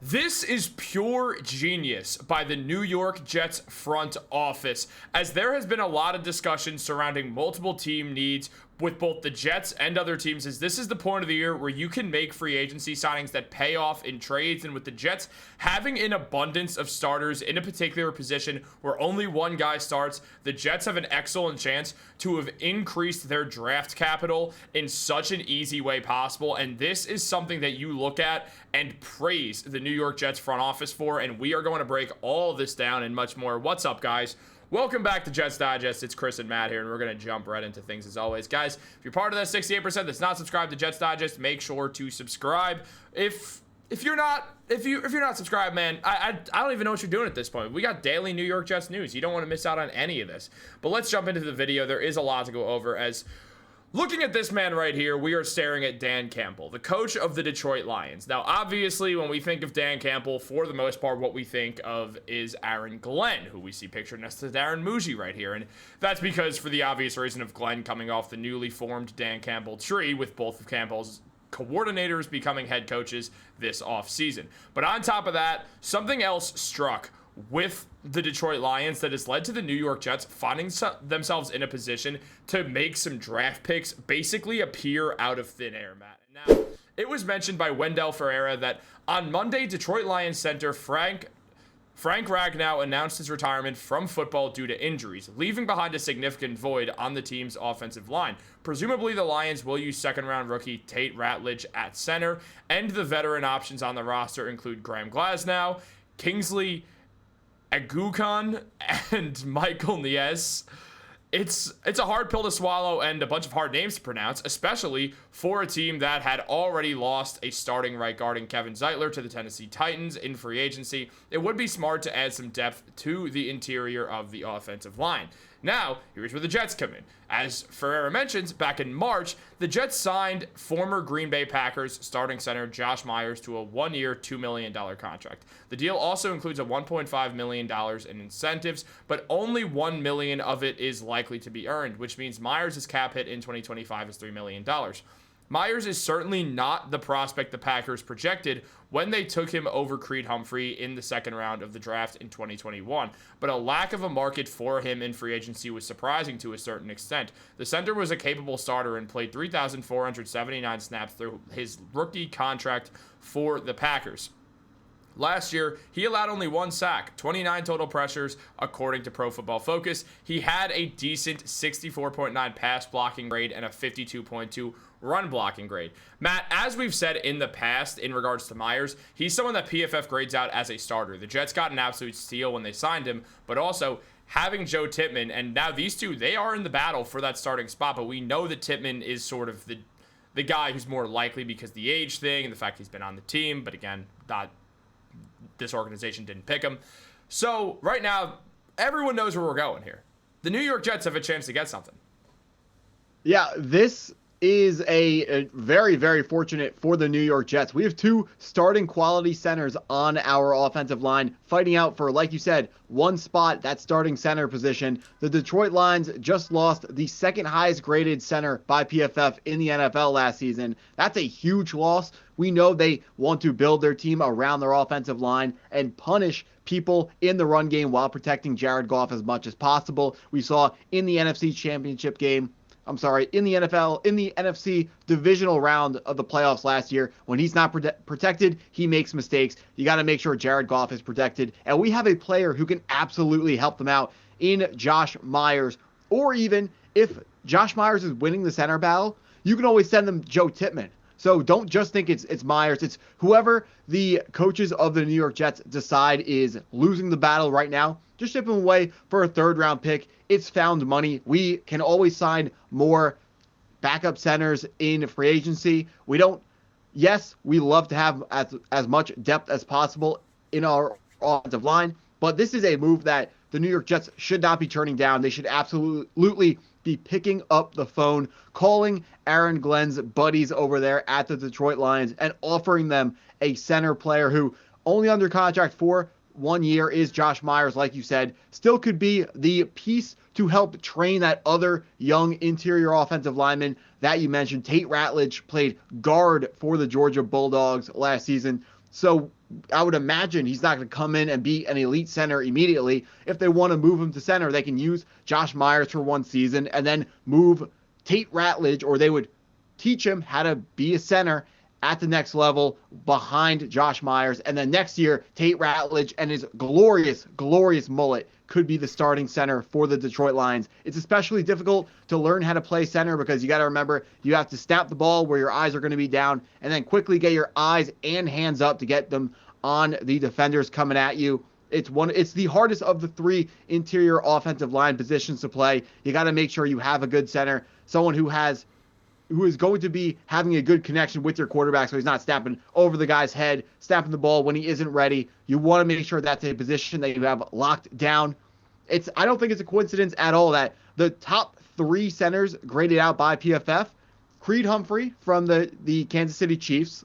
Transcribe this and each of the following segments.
This is pure genius by the New York Jets front office, as there has been a lot of discussion surrounding multiple team needs with both the Jets and other teams, as this is the point of the year where you can make free agency signings that pay off in trades. And with the Jets having an abundance of starters in a particular position where only one guy starts, the Jets have an excellent chance to have increased their draft capital in such an easy way possible. And this is something that you look at and praise the New York Jets front office for. And we are going to break all this down and much more. What's up, guys? Welcome back to Jets Digest. It's Chris and Matt here, and we're going to jump right into things as always. Guys, if you're part of that 68% that's not subscribed to Jets Digest, make sure to subscribe. If you're not subscribed, man, I don't even know what you're doing at this point. We got daily New York Jets news. You don't want to miss out on any of this. But let's jump into the video. There is a lot to go over, as looking at this man right here, we are staring at Dan Campbell, the coach of the Detroit Lions. Now, obviously, when we think of Dan Campbell, for the most part, what we think of is Aaron Glenn, who we see pictured next to Darren Mougey right here. And that's because, for the obvious reason of Glenn coming off the newly formed Dan Campbell tree, with both of Campbell's coordinators becoming head coaches this offseason. But on top of that, something else struck with the Detroit Lions that has led to the New York Jets finding themselves in a position to make some draft picks basically appear out of thin air, Matt. Now, it was mentioned by Wendell Ferreira that on Monday, Detroit Lions center Frank Ragnow announced his retirement from football due to injuries, leaving behind a significant void on the team's offensive line. Presumably, the Lions will use second-round rookie Tate Ratledge at center, and the veteran options on the roster include Graham Glasnow, Kingsley Agukon, and Michael Nies. It's a hard pill to swallow and a bunch of hard names to pronounce, especially for a team that had already lost a starting right guard in Kevin Zeitler to the Tennessee Titans in free agency. It would be smart to add some depth to the interior of the offensive line. Now, here's where the Jets come in. As Ferreira mentions, back in March, the Jets signed former Green Bay Packers starting center Josh Myers to a one-year, $2 million contract. The deal also includes a $1.5 million in incentives, but only $1 million of it is likely to be earned, which means Myers' cap hit in 2025 is $3 million. Myers is certainly not the prospect the Packers projected when they took him over Creed Humphrey in the second round of the draft in 2021, but a lack of a market for him in free agency was surprising to a certain extent. The center was a capable starter and played 3,479 snaps through his rookie contract for the Packers. Last year, he allowed only one sack, 29 total pressures, according to Pro Football Focus. He had a decent 64.9 pass blocking grade and a 52.2 run blocking grade. Matt, as we've said in the past in regards to Myers, he's someone that PFF grades out as a starter. The Jets got an absolute steal when they signed him, but also having Joe Tippmann, and now these two, they are in the battle for that starting spot, but we know that Tippmann is sort of the guy who's more likely because of the age thing and the fact he's been on the team, but again, this organization didn't pick him. So right now, everyone knows where we're going here. The New York Jets have a chance to get something. Yeah, this is a very, very fortunate for the New York Jets. We have two starting quality centers on our offensive line fighting out for, like you said, one spot, that starting center position. The Detroit Lions just lost the second highest graded center by PFF in the NFL last season. That's a huge loss. We know they want to build their team around their offensive line and punish people in the run game while protecting Jared Goff as much as possible. We saw in the NFC Championship game, in the NFC divisional round of the playoffs last year, when he's not protected, he makes mistakes. You got to make sure Jared Goff is protected. And we have a player who can absolutely help them out in Josh Myers. Or even if Josh Myers is winning the center battle, you can always send them Joe Tippmann. So don't just think it's Myers. It's whoever the coaches of the New York Jets decide is losing the battle right now. Just ship him away for a third-round pick. It's found money. We can always sign more backup centers in free agency. We love to have as much depth as possible in our offensive line, but this is a move that the New York Jets should not be turning down. They should absolutely be picking up the phone, calling Aaron Glenn's buddies over there at the Detroit Lions and offering them a center player who only under contract for 1 year is Josh Myers, like you said, still could be the piece to help train that other young interior offensive lineman that you mentioned. Tate Ratledge played guard for the Georgia Bulldogs last season. So I would imagine he's not going to come in and be an elite center immediately. If they want to move him to center, they can use Josh Myers for one season and then move Tate Ratledge, or they would teach him how to be a center at the next level behind Josh Myers. And then next year, Tate Ratledge and his glorious, glorious mullet could be the starting center for the Detroit Lions. It's especially difficult to learn how to play center because you got to remember you have to snap the ball where your eyes are going to be down and then quickly get your eyes and hands up to get them on the defenders coming at you. It's the hardest of the three interior offensive line positions to play. You got to make sure you have a good center, someone who is going to be having a good connection with your quarterback so he's not snapping over the guy's head, snapping the ball when he isn't ready. You want to make sure that's a position that you have locked down. I don't think it's a coincidence at all that the top three centers graded out by PFF, Creed Humphrey from the Kansas City Chiefs,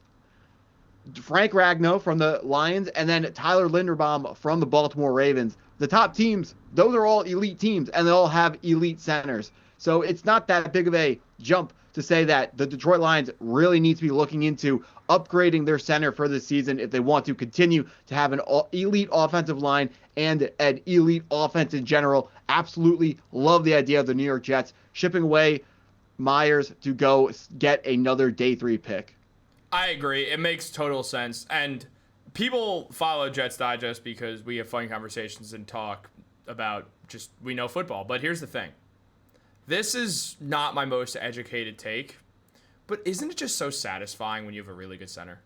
Frank Ragnow from the Lions, and then Tyler Linderbaum from the Baltimore Ravens. The top teams, those are all elite teams, and they all have elite centers. So it's not that big of a jump to say that the Detroit Lions really need to be looking into upgrading their center for this season if they want to continue to have an elite offensive line and an elite offense in general. Absolutely love the idea of the New York Jets shipping away Myers to go get another day 3 pick. I agree. It makes total sense. And people follow Jets Digest because we have fun conversations and talk about we know football. But here's the thing. This is not my most educated take, but isn't it just so satisfying when you have a really good center?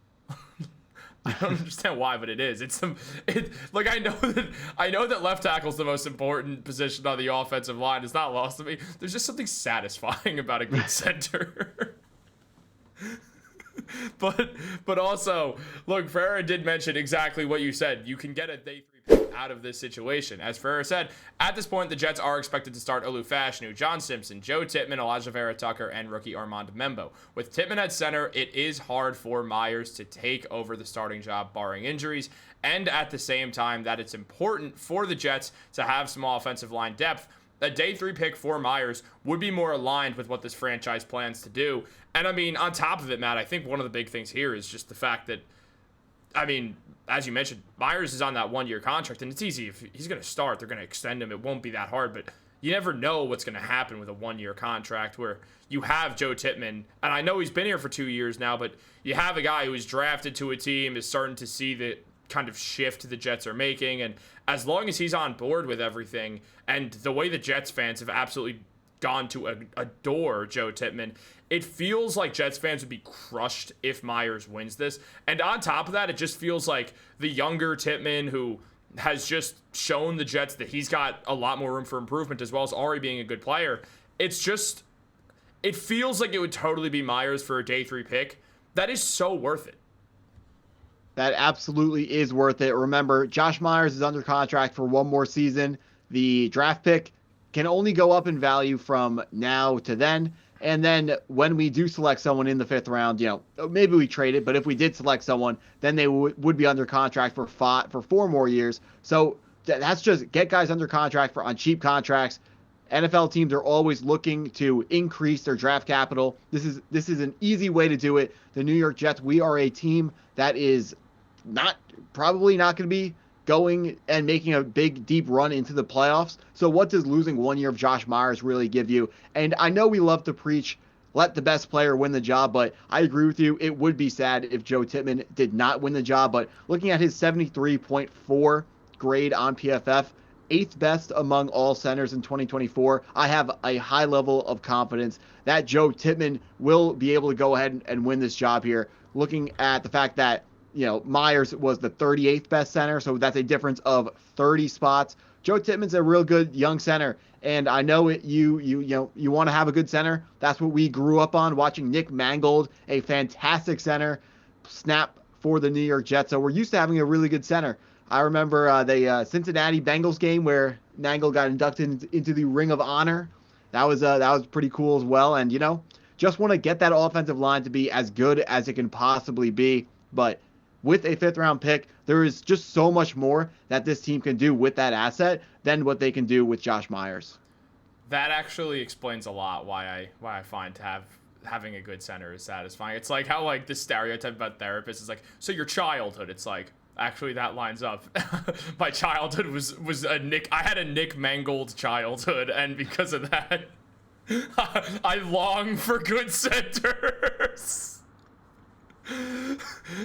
I don't understand why, but it is. I know that left tackle is the most important position on the offensive line. It's not lost to me. There's just something satisfying about a good center. But also, look, Ferreira did mention exactly what you said. You can get a day 3 pick out of this situation. As Ferreira said, at this point, the Jets are expected to start Olu Fashanu, John Simpson, Joe Tippmann, Elijah Vera Tucker, and rookie Armand Membo. With Tippmann at center, it is hard for Myers to take over the starting job, barring injuries. And at the same time, that it's important for the Jets to have some offensive line depth. A day 3 pick for Myers would be more aligned with what this franchise plans to do. And I mean, on top of it, Matt, I think one of the big things here is just the fact that, I mean, as you mentioned, Myers is on that 1-year contract, and it's easy. If he's going to start, they're going to extend him. It won't be that hard, but you never know what's going to happen with a 1-year contract where you have Joe Tippmann, and I know he's been here for 2 years now, but you have a guy who was drafted to a team, is starting to see the kind of shift the Jets are making, and as long as he's on board with everything, and the way the Jets fans have absolutely gone to adore Joe Tippmann, it feels like Jets fans would be crushed if Myers wins this. And on top of that, it just feels like the younger Tippmann, who has just shown the Jets that he's got a lot more room for improvement, as well as already being a good player. It feels like it would totally be Myers for a day 3 pick. That is so worth it. That absolutely is worth it. Remember, Josh Myers is under contract for one more season. The draft pick can only go up in value from now to then. And then when we do select someone in the 5th round, maybe we trade it, but if we did select someone, then they would be under contract for 4 more years. So that's just get guys under contract on cheap contracts. NFL teams are always looking to increase their draft capital. This is an easy way to do it. The New York Jets, we are a team that is probably not going to be going and making a big, deep run into the playoffs. So what does losing 1 year of Josh Myers really give you? And I know we love to preach, let the best player win the job, but I agree with you. It would be sad if Joe Tippmann did not win the job. But looking at his 73.4 grade on PFF, 8th best among all centers in 2024, I have a high level of confidence that Joe Tippmann will be able to go ahead and win this job here. Looking at the fact that Myers was the 38th best center, so that's a difference of 30 spots. Joe Tippmann's a real good young center, and I know you want to have a good center. That's what we grew up on, watching Nick Mangold, a fantastic center, snap for the New York Jets. So we're used to having a really good center. I remember the Cincinnati Bengals game where Mangold got inducted into the Ring of Honor. That was pretty cool as well, and just want to get that offensive line to be as good as it can possibly be, but with a 5th round pick, there is just so much more that this team can do with that asset than what they can do with Josh Myers. That actually explains a lot why I find having a good center is satisfying. It's like how the stereotype about therapists is so your childhood, it's Actually, that lines up. My childhood was a Nick. I had a Nick Mangold childhood, and because of that, I long for good centers.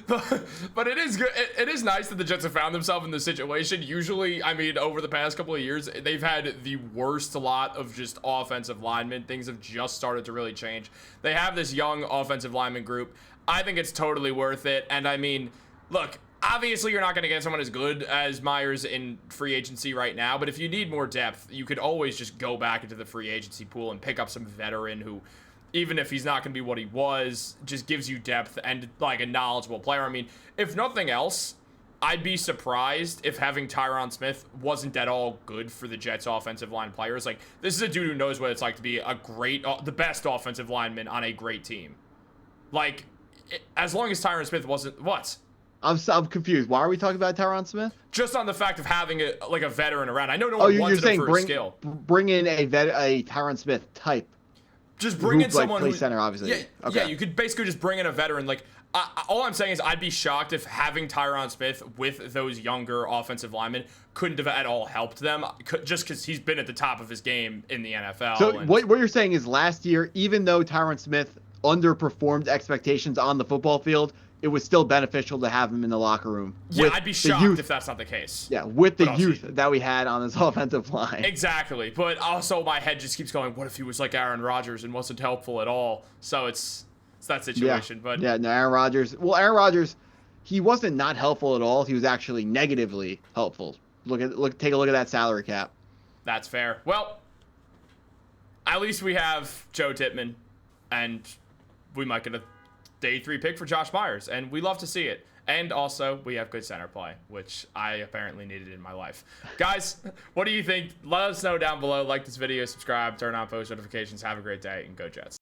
But it is good. It is nice that the Jets have found themselves in this situation. Usually, I mean, over the past couple of years, they've had the worst lot of just offensive linemen. Things have just started to really change. They have this young offensive lineman group. I think it's totally worth it. And I mean, look, obviously you're not going to get someone as good as Myers in free agency right now. But if you need more depth, you could always just go back into the free agency pool and pick up some veteran who, even if he's not going to be what he was, just gives you depth and like a knowledgeable player. I mean, if nothing else, I'd be surprised if having Tyron Smith wasn't at all good for the Jets offensive line players. Like, this is a dude who knows what it's like to be the best offensive lineman on a great team. Like, as long as Tyron Smith wasn't, what? I'm confused. Why are we talking about Tyron Smith? Just on the fact of having a veteran around. I know no one wanted him for his skill. Bring in a Tyron Smith type. Just bring in someone who center, obviously. Yeah, okay. Yeah, you could basically just bring in a veteran. Like, all I'm saying is I'd be shocked if having Tyron Smith with those younger offensive linemen couldn't have at all helped them, just because he's been at the top of his game in the NFL. So what you're saying is last year, even though Tyron Smith underperformed expectations on the football field, it was still beneficial to have him in the locker room. Yeah, I'd be shocked if that's not the case. Yeah, with the youth that we had on this offensive line. Exactly. But also my head just keeps going, what if he was like Aaron Rodgers and wasn't helpful at all? So it's that situation. No, Aaron Rodgers. Well, Aaron Rodgers, he wasn't not helpful at all. He was actually negatively helpful. Take a look at that salary cap. That's fair. Well, at least we have Joe Tippmann, and we might get a day 3 pick for Josh Myers, and we love to see it. And also, we have good center play, which I apparently needed in my life. Guys, what do you think? Let us know down below. Like this video, subscribe, turn on post notifications. Have a great day, and go Jets.